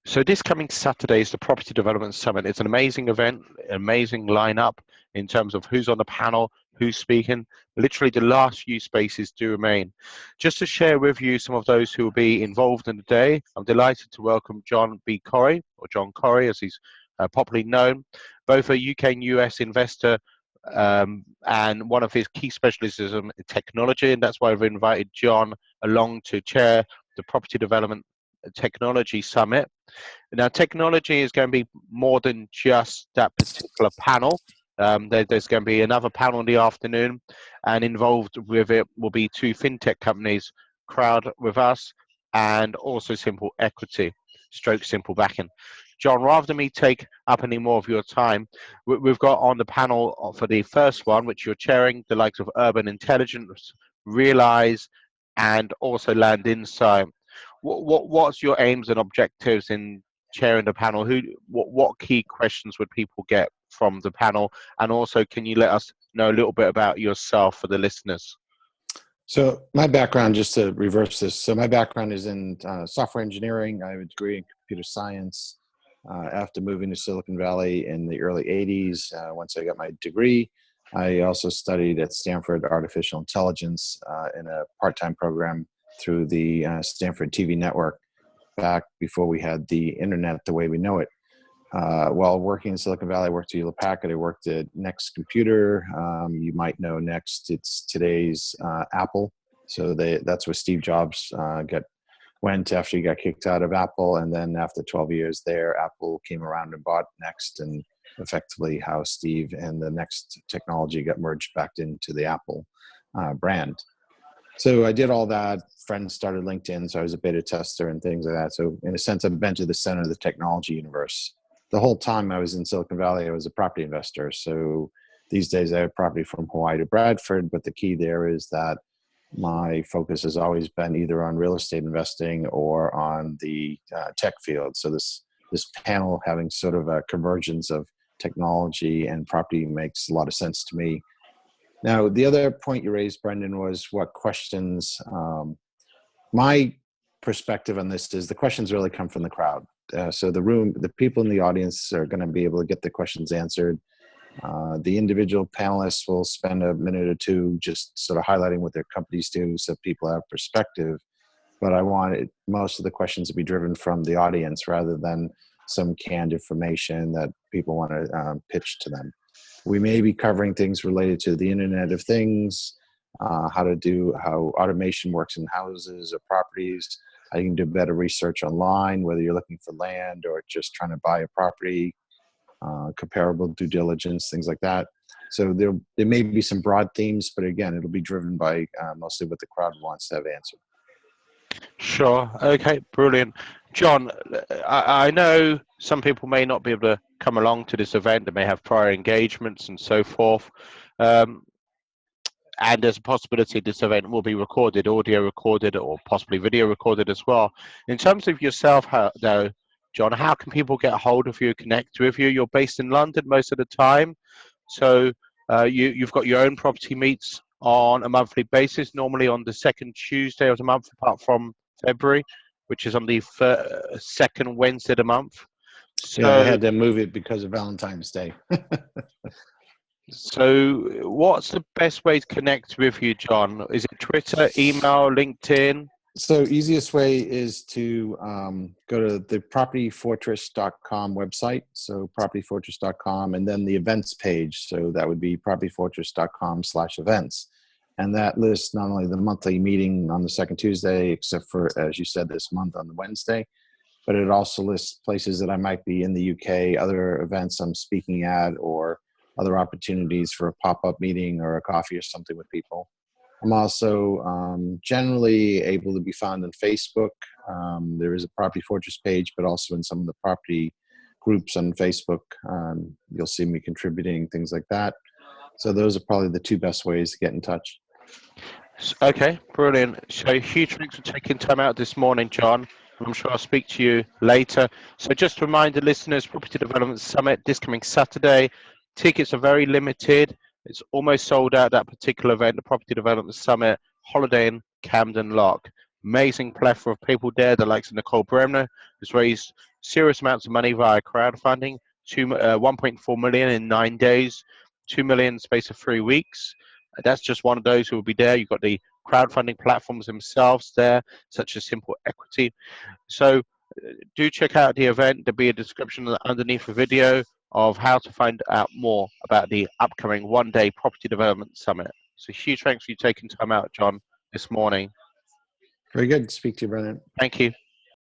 So this coming Saturday is the Property Development Summit. It's an amazing event, amazing lineup in terms of who's on the panel, who's speaking. Literally the last few spaces do remain. Just to share with you some of those who will be involved in the day, I'm delighted to welcome John B. Corrie, or John Corrie as he's popularly known, both a UK and US investor, and one of his key specialisms is technology, and that's why I've invited John along to chair the Property Development Technology Summit. Now, technology is going to be more than just that particular panel. There's going to be another panel in the afternoon, and involved with it will be two fintech companies, Crowd with Us, and also Simple Equity, stroke Simple Backing. John, rather than me take up any more of your time, we've got on the panel for the first one, which you're chairing, the likes of Urban Intelligence, Realize, and also Land Insight. What's your aims and objectives in chairing the panel? What key questions would people get from the panel? And also, can you let us know a little bit about yourself for the listeners? So my background, just to reverse this, so my background is in software engineering. I have a degree in computer science. After moving to Silicon Valley in the early 80s, once I got my degree, I also studied at Stanford Artificial Intelligence in a part-time program through the Stanford TV network back before we had the internet the way we know it. While working in Silicon Valley, I worked at Hewlett Packard. I worked at Next Computer. You might know Next. It's today's Apple. So that's where Steve Jobs went after he got kicked out of Apple. And then after 12 years there, Apple came around and bought Next, and effectively how Steve and the Next technology got merged back into the Apple brand. So I did all that. Friends started LinkedIn, so I was a beta tester and things like that. So in a sense, I've been to the center of the technology universe. The whole time I was in Silicon Valley, I was a property investor. So these days I have property from Hawaii to Bradford, but the key there is that my focus has always been either on real estate investing or on the tech field. So this panel having sort of a convergence of technology and property makes a lot of sense to me. Now, the other point you raised, Brendan, was what questions. My perspective on this is the questions really come from the crowd. So the people in the audience are going to be able to get the questions answered. The individual panelists will spend a minute or two just sort of highlighting what their companies do so people have perspective. But I want most of the questions to be driven from the audience rather than some canned information that people want to pitch to them. We may be covering things related to the Internet of Things, how automation works in houses or properties, how you can do better research online, whether you're looking for land or just trying to buy a property, comparable due diligence, things like that. So there may be some broad themes, but again, it'll be driven by mostly what the crowd wants to have answered. Sure. Okay, brilliant. John, I know some people may not be able to come along to this event. They may have prior engagements and so forth. And there's a possibility this event will be recorded, audio recorded, or possibly video recorded as well. In terms of yourself, though, John, how can people get a hold of you, connect with you? You're based in London most of the time. So you've got your own property meets on a monthly basis, normally on the second Tuesday of the month, apart from February, which is on the second Wednesday of the month. So, yeah, I had to move it because of Valentine's Day. So what's the best way to connect with you, John? Is it Twitter, email, LinkedIn? So easiest way is to go to the propertyfortress.com website. So propertyfortress.com, and then the events page. So that would be propertyfortress.com/events. And that lists not only the monthly meeting on the second Tuesday, except for, as you said, this month on the Wednesday, but it also lists places that I might be in the UK, other events I'm speaking at, or other opportunities for a pop-up meeting or a coffee or something with people. I'm also generally able to be found on Facebook. There is a Property Fortress page, but also in some of the property groups on Facebook. You'll see me contributing, things like that. So those are probably the two best ways to get in touch. Okay, brilliant. So huge thanks for taking time out this morning, John. I'm sure I'll speak to you later. So just to remind the listeners, Property Development Summit this coming Saturday. Tickets are very limited. It's almost sold out, that particular event, the Property Development Summit, Holiday Inn Camden Lock. Amazing plethora of people there, the likes of Nicole Bremner, who's raised serious amounts of money via crowdfunding. 1.4 million in 9 days, 2 million in the space of 3 weeks. That's just one of those who will be there. You've got the crowdfunding platforms themselves there, such as Simple Equity. So do check out the event. There'll be a description underneath the video of how to find out more about the upcoming one-day property development summit. So huge thanks for you taking time out, John, this morning. Very good. Speak to you, Brennan. Thank you.